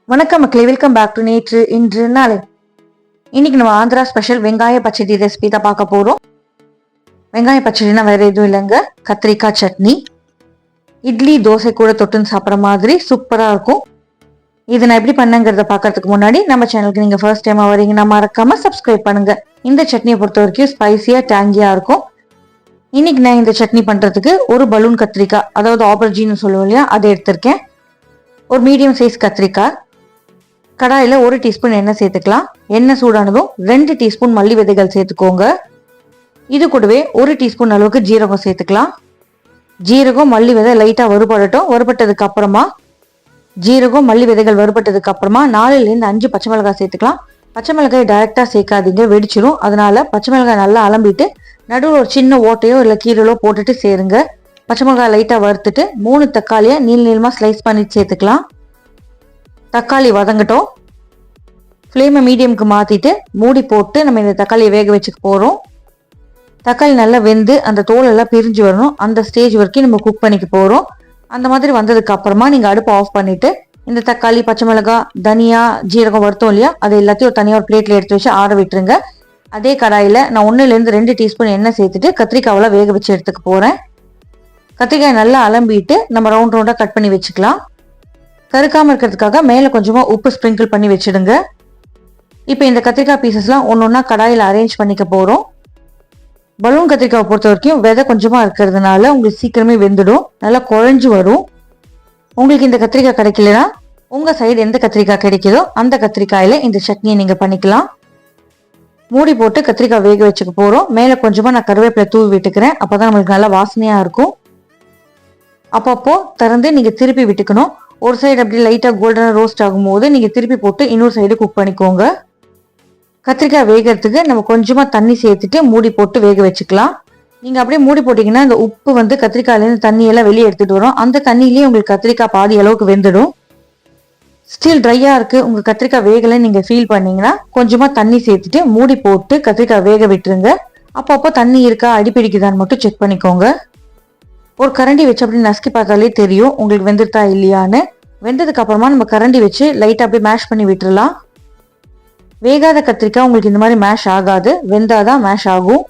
வணக்கம் மக்களே, welcome back to நேற்று இன்று நாளை. இன்னைக்கு நம்ம ஆந்திரா ஸ்பெஷல் வெங்காய பச்சடி ரெசிபி தான் பார்க்க போறோம். வெங்காய பச்சடினா வேற எதுவும் இல்லைங்க, கத்திரிக்காய் சட்னி. இட்லி தோசை கூட தொட்டுன்னு சாப்பிட்ற மாதிரி சூப்பரா இருக்கும். இது நான் எப்படி பண்ணங்கிறத பார்க்கறதுக்கு முன்னாடி நம்ம சேனலுக்கு நீங்க ஃபர்ஸ்ட் டைமா வரீங்கன்னா மறக்காம சப்ஸ்கிரைப் பண்ணுங்க. இந்த சட்னியை பொறுத்த வரைக்கும் ஸ்பைசியா டேங்கியா இருக்கும். இன்னைக்கு நான் இந்த சட்னி பண்றதுக்கு ஒரு பலூன் கத்திரிக்காய், அதாவது ஆப்பர்ஜின்னு சொல்லுவோம் இல்லையா, அதை எடுத்திருக்கேன். ஒரு மீடியம் சைஸ் கத்திரிக்காய். கடாயில் 1 டீஸ்பூன் எண்ணெய் சேர்த்துக்கலாம். எண்ணெய் சூடானதும் 2 டீஸ்பூன் மல்லி விதைகள் சேர்த்துக்கோங்க. இது கூடவே 1 டீஸ்பூன் அளவுக்கு ஜீரகம் சேர்த்துக்கலாம். ஜீரகம் மல்லி விதை லைட்டாக வறுபடட்டும். வறுபட்டதுக்கு அப்புறமா ஜீரகம் மல்லி விதைகள் வறுபட்டதுக்கு அப்புறமா 4லேருந்து 5 பச்சை மிளகாய் சேர்த்துக்கலாம். பச்சை மிளகாய் டைரெக்டாக சேர்க்காதீங்க, வெடிச்சிடும். அதனால பச்சை மிளகாய் நல்லா அலம்பிட்டு நடுவில் ஒரு சின்ன ஓட்டையோ இல்லை கீரலோ போட்டுட்டு சேருங்க. பச்சை மிளகாய் லைட்டாக வறுத்துட்டு 3 தக்காளியை நீளமாக ஸ்லைஸ் பண்ணி சேர்த்துக்கலாம். தக்காளி வதங்கட்டும். ஃப்ளேமை மீடியமுக்கு மாற்றிட்டு மூடி போட்டு நம்ம இந்த தக்காளியை வேக வச்சுக்க போகிறோம். தக்காளி நல்லா வெந்து அந்த தோலெல்லாம் பிரிஞ்சு வரணும். அந்த ஸ்டேஜ் வரைக்கும் நம்ம குக் பண்ணிக்க போகிறோம். அந்த மாதிரி வந்ததுக்கு அப்புறமா நீங்கள் அடுப்பை ஆஃப் பண்ணிவிட்டு இந்த தக்காளி, பச்சை மிளகாய், தனியா, ஜீரகம் வறுத்தோம் இல்லையா, அது எல்லாத்தையும் தனியாக ஒரு பிளேட்டில் எடுத்து வச்சு ஆற விட்டுருங்க. அதே கடாயில் நான் 1லேருந்து 2 டீஸ்பூன் எண்ணெய் சேர்த்துட்டு கத்திரிக்காவெல்லாம் வேக வச்சு எடுத்துக்க போகிறேன். கத்திரிக்காய் நல்லா அலம்பிட்டு நம்ம ரவுண்ட் ரவுண்டாக கட் பண்ணி வச்சுக்கலாம். கருக்காமல் இருக்கிறதுக்காக மேலே கொஞ்சமாக உப்பு ஸ்ப்ரிங்கிள் பண்ணி வச்சுடுங்க. இப்போ இந்த கத்திரிக்காய் பீசஸ்லாம் ஒன்றா கடாயில் அரேஞ்ச் பண்ணிக்க போகிறோம். பலூன் கத்திரிக்காவை பொறுத்த வரைக்கும் விதை கொஞ்சமாக இருக்கிறதுனால உங்களுக்கு சீக்கிரமே வெந்துடும், நல்லா குழஞ்சு வரும். உங்களுக்கு இந்த கத்திரிக்காய் கிடைக்கலனா உங்கள் சைடு எந்த கத்திரிக்காய் கிடைக்குதோ அந்த கத்திரிக்காயில் இந்த சட்னியை நீங்கள் பண்ணிக்கலாம். மூடி போட்டு கத்திரிக்காய் வேக வச்சுக்க போகிறோம். மேலே கொஞ்சமாக நான் கருவேப்பிலை தூவி விட்டுக்கிறேன். அப்போ தான் நம்மளுக்கு நல்லா வாசனையாக இருக்கும். அப்பப்போ திறந்து நீங்கள் திருப்பி விட்டுக்கணும். ஒரு சைடு அப்படி லைட்டாக கோல்டனாக ரோஸ்ட் ஆகும்போது நீங்கள் திருப்பி போட்டு இன்னொரு சைடு குக் பண்ணிக்கோங்க. கத்திரிக்காய் வேகிறதுக்கு நம்ம கொஞ்சமாக தண்ணி சேர்த்துட்டு மூடி போட்டு வேக வச்சுக்கலாம். நீங்கள் அப்படியே மூடி போட்டிங்கன்னா இந்த உப்பு வந்து கத்திரிக்காயிலேருந்து தண்ணியெல்லாம் வெளியே எடுத்துகிட்டு வரும். அந்த தண்ணியிலேயே உங்களுக்கு கத்திரிக்காய் பாதி அளவுக்கு வெந்துடும். ஸ்டில் ட்ரையாக இருக்குது, உங்கள் கத்திரிக்காய் வேகலைன்னு நீங்கள் ஃபீல் பண்ணிங்கன்னா கொஞ்சமாக தண்ணி சேர்த்துட்டு மூடி போட்டு கத்திரிக்காய் வேக விட்டுருங்க. அப்பப்போ தண்ணி இருக்கா, அடிப்பிடிக்குதான்னு மட்டும் செக் பண்ணிக்கோங்க. ஒரு கரண்டி வச்சு அப்படி நசுக்கி பார்த்தாலே தெரியும் உங்களுக்கு வெந்துருத்தா இல்லையான்னு. வெந்ததுக்கு அப்புறமா நம்ம கரண்டி வச்சு லைட்டாக அப்படியே மேஷ் பண்ணி விட்டுறலாம். வேகாத கத்திரிக்காய் உங்களுக்கு இந்த மாதிரி மேஷ் ஆகாது, வெந்தாதான் மேஷ் ஆகும்.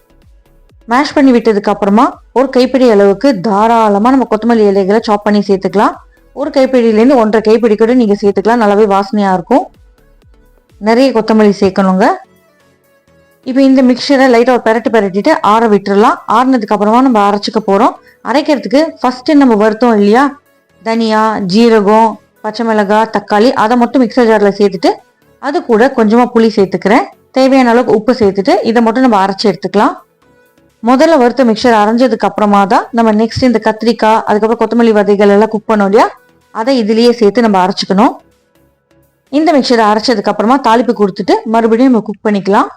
மேஷ் பண்ணி விட்டதுக்கு அப்புறமா ஒரு கைப்பிடி அளவுக்கு தாராளமாக நம்ம கொத்தமல்லி இலைகளை சாப் பண்ணி சேர்த்துக்கலாம். ஒரு கைப்பிடியிலேருந்து 1.5 கைப்பிடி கூட நீங்கள் சேர்த்துக்கலாம், நல்லாவே வாசனையாக இருக்கும். நிறைய கொத்தமல்லி சேர்க்கணுங்க. இப்போ இந்த மிக்சரை லைட்டாக ஒரு பெரட்டிட்டு ஆற விட்டுறலாம். ஆறினதுக்கு அப்புறமா நம்ம அரைச்சிக்க போகிறோம். அரைக்கிறதுக்கு ஃபர்ஸ்ட் நம்ம வறுத்தோம் இல்லையா, தனியா, ஜீரகம், பச்சை மிளகாய், தக்காளி, அதை மட்டும் மிக்சர் ஜாரில் சேர்த்துட்டு அது கூட கொஞ்சமாக புளி சேர்த்துக்கிறேன். தேவையான அளவுக்கு உப்பு சேர்த்துட்டு இதை மட்டும் நம்ம அரைச்சி எடுத்துக்கலாம். முதல்ல வறுத்த மிக்சர் அரைஞ்சதுக்கு அப்புறமா தான் நம்ம நெக்ஸ்ட் இந்த கத்திரிக்காய், அதுக்கப்புறம் கொத்தமல்லி விதைகள் எல்லாம் குக் பண்ணோம் இல்லையா, அதை இதுலேயே சேர்த்து நம்ம அரைச்சிக்கணும். இந்த மிக்சரை அரைச்சதுக்கு அப்புறமா தாளிப்பு கொடுத்துட்டு மறுபடியும் நம்ம குக் பண்ணிக்கலாம்.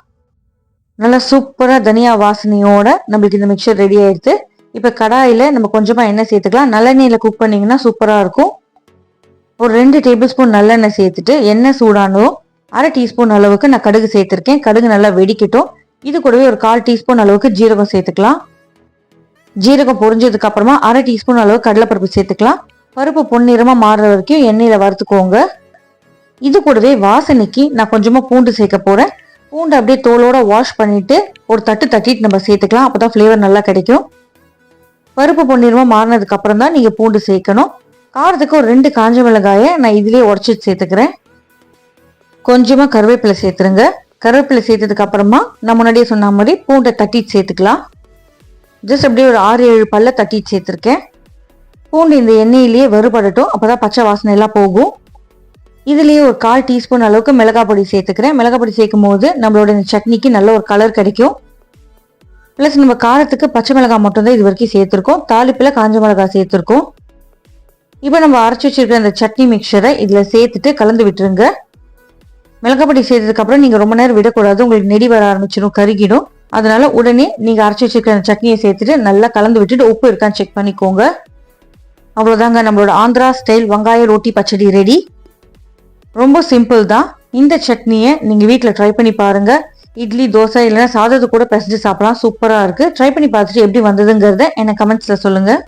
நல்லா சூப்பராக தனியா வாசனையோட நம்மளுக்கு இந்த மிக்சர் ரெடி ஆயிடுது. இப்போ கடாயில் நம்ம கொஞ்சமாக எண்ணெய் சேர்த்துக்கலாம். நல்லெண்ணெயில் குக் பண்ணிங்கன்னா சூப்பராக இருக்கும். ஒரு 2 டேபிள் ஸ்பூன் நல்லெண்ணெய் சேர்த்துட்டு எண்ணெய் சூடானதும் 1/2 டீஸ்பூன் அளவுக்கு நான் கடுகு சேர்த்துருக்கேன். கடுகு நல்லா வெடிக்கட்டும். இது கூடவே ஒரு 1/4 டீஸ்பூன் அளவுக்கு ஜீரகம் சேர்த்துக்கலாம். ஜீரகம் பொரிஞ்சதுக்கு அப்புறமா 1/2 டீஸ்பூன் அளவுக்கு கடலைப்பருப்பு சேர்த்துக்கலாம். பருப்பு பொன்னிறமாக மாறுற வரைக்கும் எண்ணெயில் வறுத்துக்கோங்க. இது கூடவே வாசனைக்கு நான் கொஞ்சமாக பூண்டு சேர்க்க போகிறேன். பூண்டு அப்படியே தோலோட வாஷ் பண்ணிட்டு ஒரு தட்டிட்டு நம்ம சேர்த்துக்கலாம். அப்போதான் ஃப்ளேவர் நல்லா கிடைக்கும். பருப்பு பொன்னிறமாக மாறினதுக்கு அப்புறம் தான் நீங்கள் பூண்டு சேர்க்கணும். காரத்துக்கு ஒரு 2 காஞ்ச மிளகாயை நான் இதுலேயே உடச்சி சேர்த்துக்கிறேன். கொஞ்சமாக கருவேப்பிலை சேர்த்துருங்க. கருவேப்பிலை சேர்த்ததுக்கு அப்புறமா நான் முன்னாடியே சொன்ன மாதிரி பூண்டை தட்டிட்டு சேர்த்துக்கலாம். ஜஸ்ட் அப்படியே ஒரு 6-7 பல்ல தட்டிட்டு சேர்த்துருக்கேன். பூண்டு இந்த எண்ணெயிலேயே வறுபடட்டும், அப்போதான் பச்சை வாசனை எல்லாம் போகும். இதுலேயே ஒரு 1/4 டீஸ்பூன் அளவுக்கு மிளகாய் பொடி சேர்த்துக்கிறேன். மிளகாய் பொடி சேர்க்கும் போது நம்மளோட இந்த சட்னிக்கு நல்ல ஒரு கலர் கிடைக்கும். ப்ளஸ் நம்ம காரத்துக்கு பச்சை மிளகாய் மட்டும்தான் இது வரைக்கும் சேர்த்துருக்கோம். தாளிப்பில் காஞ்ச மிளகாய் சேர்த்துருக்கோம். இப்போ நம்ம அரைச்சி வச்சிருக்கிற அந்த சட்னி மிக்சரை இதில் சேர்த்துட்டு கலந்து விட்டுருங்க. மிளகாய் பொடி சேர்த்ததுக்கப்புறம் நீங்கள் ரொம்ப நேரம் விடக்கூடாது, உங்களுக்கு நெடி வர ஆரம்பிச்சிடும், கருகிடும். அதனால உடனே நீங்கள் அரைச்சி வச்சிருக்கிற அந்த சட்னியை சேர்த்துட்டு நல்லா கலந்து விட்டுட்டு உப்பு இருக்கான்னு செக் பண்ணிக்கோங்க. அவ்வளோதாங்க, நம்மளோட ஆந்திரா ஸ்டைல் வெங்காய ரோட்டி பச்சடி ரெடி. ரொம்ப சிம்பிள் தான். இந்த சட்னியை நீங்கள் வீட்டில் ட்ரை பண்ணி பாருங்கள். இட்லி, தோசை இல்லைன்னா சாதத்து கூட பிசைஞ்சு சாப்பிடலாம். சூப்பராக இருக்குது. ட்ரை பண்ணி பார்த்துட்டு எப்படி வந்ததுங்கிறத எனக்கு கமெண்ட்ஸில் சொல்லுங்கள்.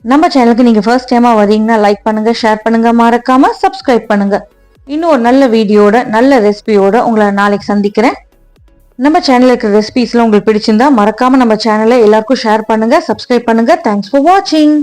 நம்ம சேனலுக்கு நீங்கள் ஃபர்ஸ்ட் டைமாக வரீங்கன்னா லைக் பண்ணுங்கள், ஷேர் பண்ணுங்கள், மறக்காமல் சப்ஸ்கிரைப் பண்ணுங்கள். இன்னும் ஒரு நல்ல வீடியோட நல்ல ரெசிபியோட உங்களை நாளைக்கு சந்திக்கிறேன். நம்ம சேனல்ல இருக்கிற ரெசிபிஸ்லாம் உங்களுக்கு பிடிச்சிருந்தா மறக்காம நம்ம சேனலை எல்லாருக்கும் ஷேர் பண்ணுங்க, சப்ஸ்கிரைப் பண்ணுங்க. தேங்க்ஸ் ஃபார் வாட்சிங்.